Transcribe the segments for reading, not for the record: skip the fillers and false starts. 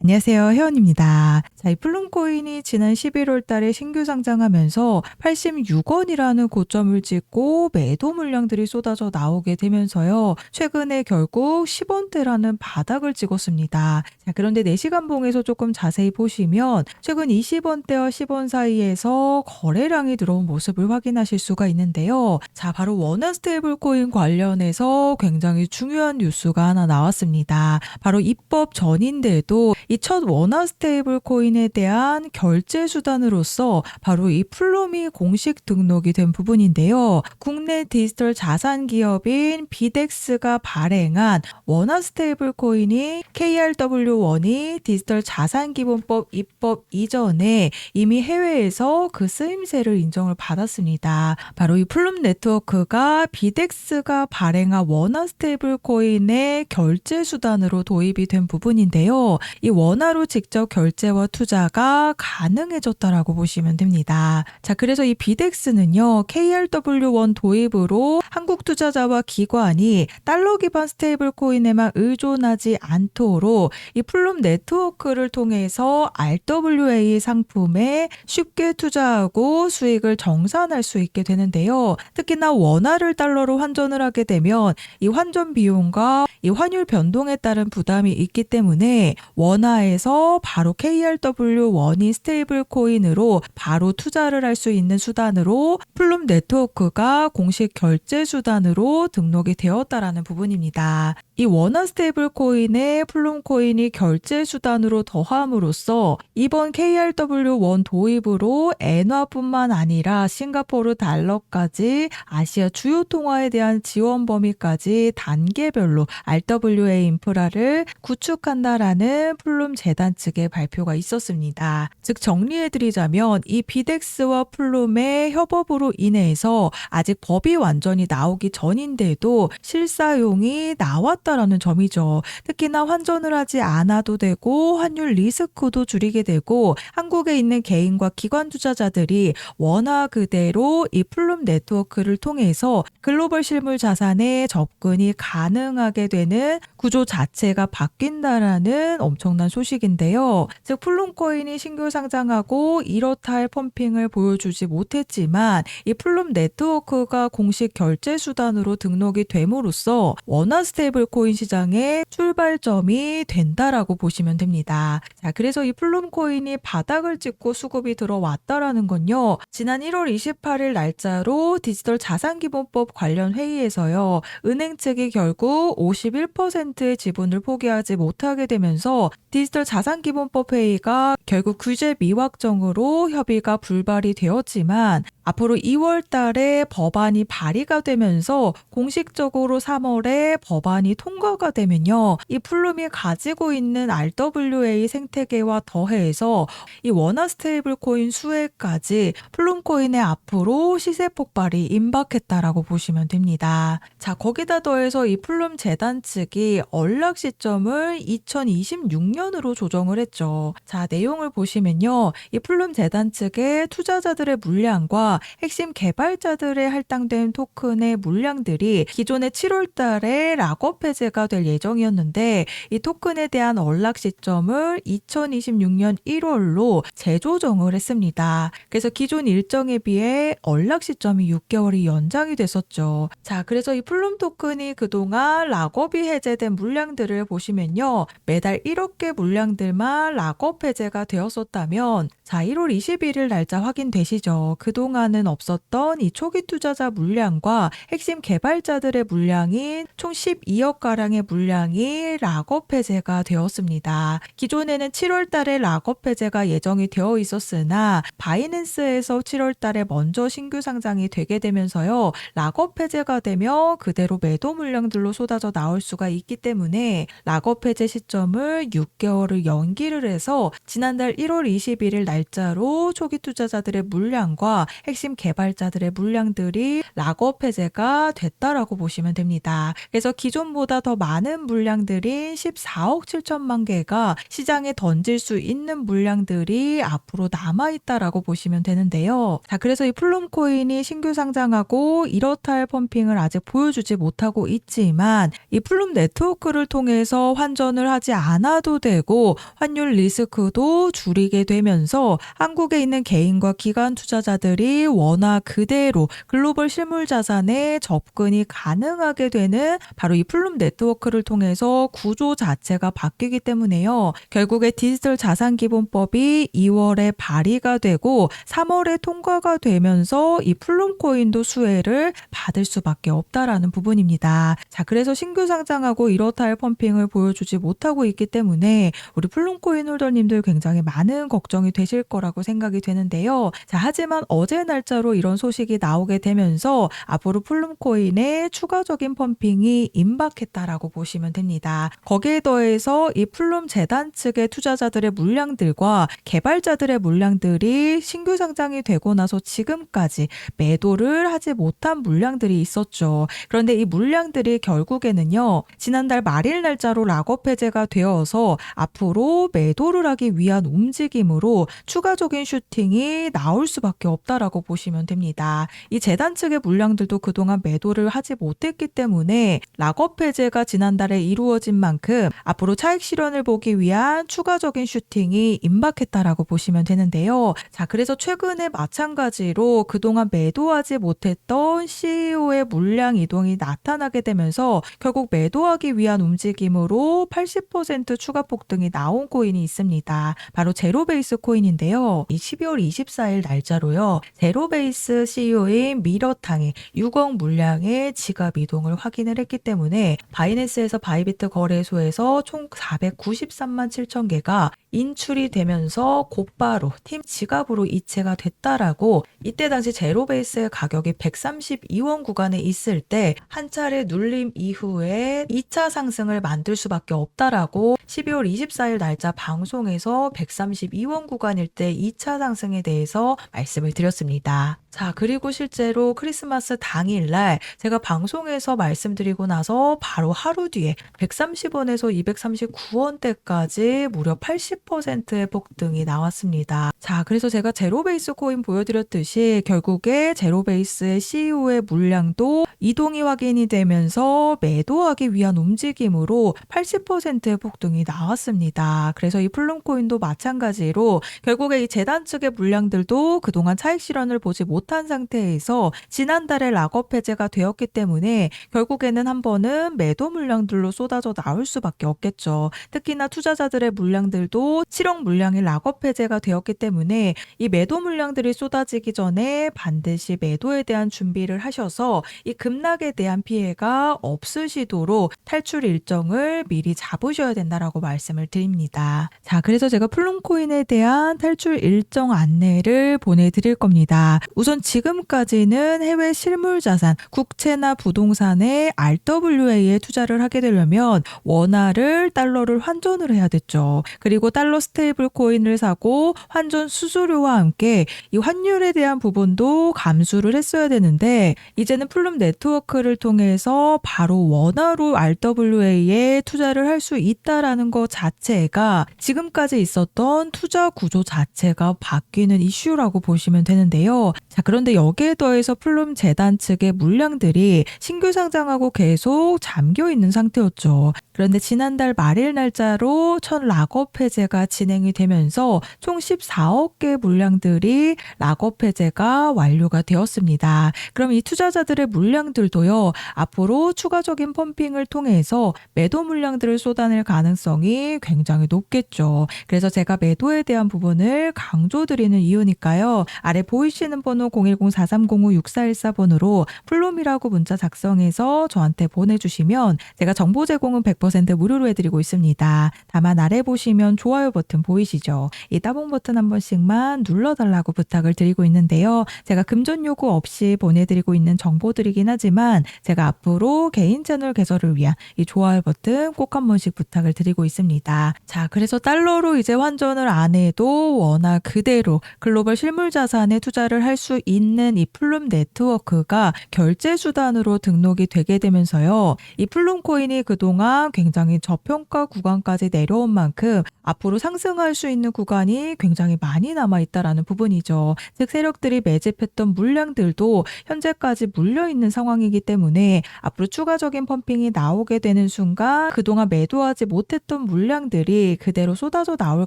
안녕하세요. 혜원입니다. 자, 이 플룸코인이 지난 11월 달에 신규 상장하면서 86원이라는 고점을 찍고 매도 물량들이 쏟아져 나오게 되면서요. 최근에 결국 10원대라는 바닥을 찍었습니다. 자, 그런데 4시간 봉에서 조금 자세히 보시면 최근 20원대와 10원 사이에서 거래량이 들어온 모습을 확인하실 수가 있는데요. 자, 바로 원화 스테이블 코인 관련해서 굉장히 중요한 뉴스가 하나 나왔습니다. 바로 입법 전인데도 이 첫 원화 스테이블 코인에 대한 결제 수단으로서 바로 이 플룸이 공식 등록이 된 부분인데요. 국내 디지털 자산 기업인 비덱스가 발행한 원화 스테이블 코인이 KRW1이 디지털 자산 기본법 입법 이전에 이미 해외에서 그 쓰임새를 인정을 받았습니다. 바로 이 플룸 네트워크가 비덱스가 발행한 원화 스테이블 코인의 결제 수단으로 도입이 된 부분인데요. 이 원화로 직접 결제와 투자가 가능해졌다라고 보시면 됩니다. 자, 그래서 이 비덱스는요, KRW1 도입으로 한국 투자자와 기관이 달러 기반 스테이블 코인에만 의존하지 않도록 이 플룸 네트워크를 통해서 RWA 상품에 쉽게 투자하고 수익을 정산할 수 있게 되는데요. 특히나 원화를 달러로 환전을 하게 되면 이 환전 비용과 이 환율 변동에 따른 부담이 있기 때문에 원화에서 바로 KRW1이 스테이블 코인으로 바로 투자를 할 수 있는 수단으로 플룸 네트워크가 공식 결제 수단으로 등록이 되었다라는 부분입니다. 이 원화 스테이블 코인에 플룸 코인이 결제 수단으로 더함으로써 이번 KRW1 도입으로 엔화뿐만 아니라 싱가포르 달러까지 아시아 주요 통화에 대한 지원 범위까지 단계별로 RWA 인프라를 구축한다라는 플룸 재단 측의 발표가 있었습니다. 즉 정리해드리자면 이 비덱스와 플룸의 협업으로 인해서 아직 법이 완전히 나오기 전인데도 실사용이 나왔다라는 점이죠. 특히나 환전을 하지 않아도 되고 환율 리스크도 줄이게 되고 한국에 있는 개인과 기관 투자자들이 원화 그대로 이 플룸 네트워크를 통해서 글로벌 실물 자산에 접근이 가능하게 되는 구조 자체가 바뀐다라는 엄청난 소식인데요. 즉 플룸 코인이 신규 상장하고 이렇다 할 펌핑을 보여주지 못했지만 이 플룸 네트워크가 공식 결제 수단으로 등록이 됨으로써 원화 스테이블 코인 시장의 출발점이 된다라고 보시면 됩니다. 자, 그래서 이 플룸 코인이 바닥을 찍고 수급이 들어왔다라는 건요. 지난 1월 28일 날짜로 디지털 자산기본법 관련 회의에서요. 은행 측이 결국 51%의 지분을 포기하지 못하게 되면서 디지털 자산기본법 회의가 결국 규제 미확정으로 협의가 불발이 되었지만 앞으로 2월 달에 법안이 발의가 되면서 공식적으로 3월에 법안이 통과가 되면요. 이 플룸이 가지고 있는 RWA 생태계와 더해서 이 원화 스테이블 코인 수혜까지 플룸 코인의 앞으로 시세 폭발이 임박했다라고 보시면 됩니다. 자, 거기다 더해서 이 플룸 재단 측이 언락 시점을 2026년으로 조정을 했죠. 자, 내용을 보시면요. 이 플룸 재단 측의 투자자들의 물량과 핵심 개발자들의 할당된 토큰의 물량들이 기존의 7월 달에 락업 해제가 될 예정이었는데 이 토큰에 대한 언락 시점을 2026년 1월로 재조정을 했습니다. 그래서 기존 일정에 비해 언락 시점이 6개월이 연장이 됐었죠. 자, 그래서 이 플룸 토큰이 그동안 락업이 해제된 물량들을 보시면요. 매달 1억 개 물량들만 락업 해제가 되었었다면 자, 1월 21일 날짜 확인되시죠? 그동안은 없었던 이 초기 투자자 물량과 핵심 개발자들의 물량인 총 12억 가량의 물량이 락업 해제가 되었습니다. 기존에는 7월 달에 락업 해제가 예정이 되어 있었으나 바이낸스에서 7월 달에 먼저 신규 상장이 되게 되면서요. 락업 해제가 되며 그대로 매도 물량들로 쏟아져 나올 수가 있기 때문에 락업 해제 시점을 6개월을 연기를 해서 지난달 1월 21일 날짜로 초기 투자자들의 물량과 핵심 개발자들의 물량들이 락업 해제가 됐다라고 보시면 됩니다. 그래서 기존 이보다 더 많은 물량들인 14억 7천만 개가 시장에 던질 수 있는 물량들이 앞으로 남아있다라고 보시면 되는데요. 자, 그래서 이 플룸코인이 신규 상장하고 이렇다 할 펌핑을 아직 보여주지 못하고 있지만 이 플룸 네트워크를 통해서 환전을 하지 않아도 되고 환율 리스크도 줄이게 되면서 한국에 있는 개인과 기관 투자자들이 원화 그대로 글로벌 실물 자산에 접근이 가능하게 되는 바로 이 플룸 네트워크를 통해서 구조 자체가 바뀌기 때문에요. 결국에 디지털 자산기본법이 2월에 발의가 되고 3월에 통과가 되면서 이 플룸코인도 수혜를 받을 수밖에 없다라는 부분입니다. 자, 그래서 신규 상장하고 이렇다 할 펌핑을 보여주지 못하고 있기 때문에 우리 플룸코인 홀더님들 굉장히 많은 걱정이 되실 거라고 생각이 되는데요. 자, 하지만 어제 날짜로 이런 소식이 나오게 되면서 앞으로 플룸코인의 추가적인 펌핑이 임박했다라고 보시면 됩니다. 거기에 더해서 이 플룸 재단 측의 투자자들의 물량들과 개발자들의 물량들이 신규 상장이 되고 나서 지금까지 매도를 하지 못한 물량들이 있었죠. 그런데 이 물량들이 결국에는요, 지난달 말일 날짜로 락업 해제가 되어서 앞으로 매도를 하기 위한 움직임으로 추가적인 슈팅이 나올 수밖에 없다라고 보시면 됩니다. 이 재단 측의 물량들도 그동안 매도를 하지 못했기 때문에 락업 해제가 지난달에 이루어진 만큼 앞으로 차익 실현을 보기 위한 추가적인 슈팅이 임박했다라고 보시면 되는데요. 자, 그래서 최근에 마찬가지로 그동안 매도하지 못했던 CEO의 물량 이동이 나타나게 되면서 결국 매도하기 위한 움직임으로 80% 추가 폭등이 나온 코인이 있습니다. 바로 제로베이스 코인인데요. 이 12월 24일 날짜로요. 제로베이스 CEO인 미러탕이 6억 물량의 지갑 이동을 확인을 했기 때문에 바이낸스에서 바이비트 거래소에서 총 493만 7천 개가 인출이 되면서 곧바로 팀 지갑으로 이체가 됐다라고 이때 당시 제로베이스의 가격이 132원 구간에 있을 때 한 차례 눌림 이후에 2차 상승을 만들 수밖에 없다라고 12월 24일 날짜 방송에서 132원 구간일 때 2차 상승에 대해서 말씀을 드렸습니다. 자, 그리고 실제로 크리스마스 당일날 제가 방송에서 말씀드리고 나서 바로 하루 뒤에 130원에서 239원대까지 무려 80%의 폭등이 나왔습니다. 자, 그래서 제가 제로베이스 코인 보여드렸듯이 결국에 제로베이스의 CEO의 물량도 이동이 확인이 되면서 매도하기 위한 움직임으로 80%의 폭등이 나왔습니다. 그래서 이 플룸코인도 마찬가지로 결국에 이 재단 측의 물량들도 그동안 차익 실현을 보지 못한 상태에서 지난달에 락업 해제가 되었기 때문에 결국에는 한 번은 매도 물량들로 쏟아져 나올 수밖에 없겠죠. 특히나 투자자들의 물량들도 7억 물량이 락업 해제가 되었기 때문에 이 매도 물량들이 쏟아지기 전에 반드시 매도에 대한 준비를 하셔서 이 급락에 대한 피해가 없으시도록 탈출 일정을 미리 잡으셔야 된다라고 말씀을 드립니다. 자, 그래서 제가 플룸코인에 대한 탈출 일정 안내를 보내드릴 겁니다. 우선 지금까지는 해외 실물 자산, 국채나 부동산에 RWA에 투자를 하게 되려면 원화를 달러를 환전을 해야 됐죠. 그리고 달러 스테이블 코인을 사고 환전 수수료와 함께 이 환율에 대한 부분도 감수를 했어야 되는데 이제는 플룸 네트워크를 통해서 바로 원화로 RWA에 투자를 할 수 있다라는 것 자체가 지금까지 있었던 투자 구조 자체가 바뀌는 이슈라고 보시면 되는데요. 자, 그런데 여기에 더해서 플룸 재단 측의 물량들이 신규 상장하고 계속 잠겨 있는 상태였죠. 그런데 지난달 말일 날짜로 첫 락업 해제가 진행이 되면서 총 14억 개 물량들이 락업 해제가 완료가 되었습니다. 그럼 이 투자자들의 물량들도요, 앞으로 추가적인 펌핑을 통해서 매도 물량들을 쏟아낼 가능성이 굉장히 높겠죠. 그래서 제가 매도에 대한 부분을 강조드리는 이유니까요. 아래 보이시는 번호 010-4305-6414번으로 플룸이라고 문자 작성해서 저한테 보내주시면 제가 정보 제공은 100% 무료로 해드리고 있습니다. 다만 아래 보시면 좋아요 버튼 보이시죠? 이 따봉 버튼 한번 번씩만 눌러달라고 부탁을 드리고 있는데요. 제가 금전 요구 없이 보내드리고 있는 정보들이긴 하지만 제가 앞으로 개인 채널 개설을 위한 이 좋아요 버튼 꼭 한 번씩 부탁을 드리고 있습니다. 자, 그래서 달러로 이제 환전을 안 해도 원화 그대로 글로벌 실물 자산에 투자를 할 수 있는 이 플룸 네트워크가 결제 수단으로 등록이 되게 되면서요. 이 플룸 코인이 그동안 굉장히 저평가 구간까지 내려온 만큼 앞으로 상승할 수 있는 구간이 굉장히 많이 남아 있다라는 부분이죠. 즉 세력들이 매집했던 물량들도 현재까지 물려 있는 상황이기 때문에 앞으로 추가적인 펌핑이 나오게 되는 순간 그동안 매도하지 못했던 물량들이 그대로 쏟아져 나올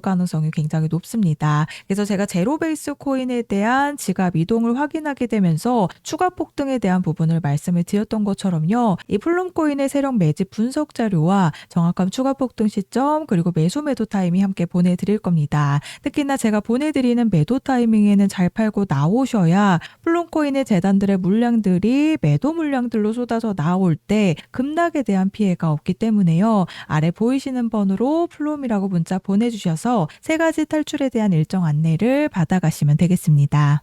가능성이 굉장히 높습니다. 그래서 제가 제로 베이스 코인에 대한 지갑 이동을 확인하게 되면서 추가 폭등에 대한 부분을 말씀을 드렸던 것처럼요. 이 플룸 코인의 세력 매집 분석 자료와 정확한 추가 폭등 시점 그리고 매수 매도 타이밍 함께 보내드릴 겁니다. 특히나 제가 보내드리는 매도 타이밍에는 잘 팔고 나오셔야 플룸 코인의 재단들의 물량들이 매도 물량들로 쏟아져 나올 때 급락에 대한 피해가 없기 때문에요. 아래 보이시는 번호로 플룸이라고 문자 보내주셔서 세 가지 탈출에 대한 일정 안내를 받아가시면 되겠습니다.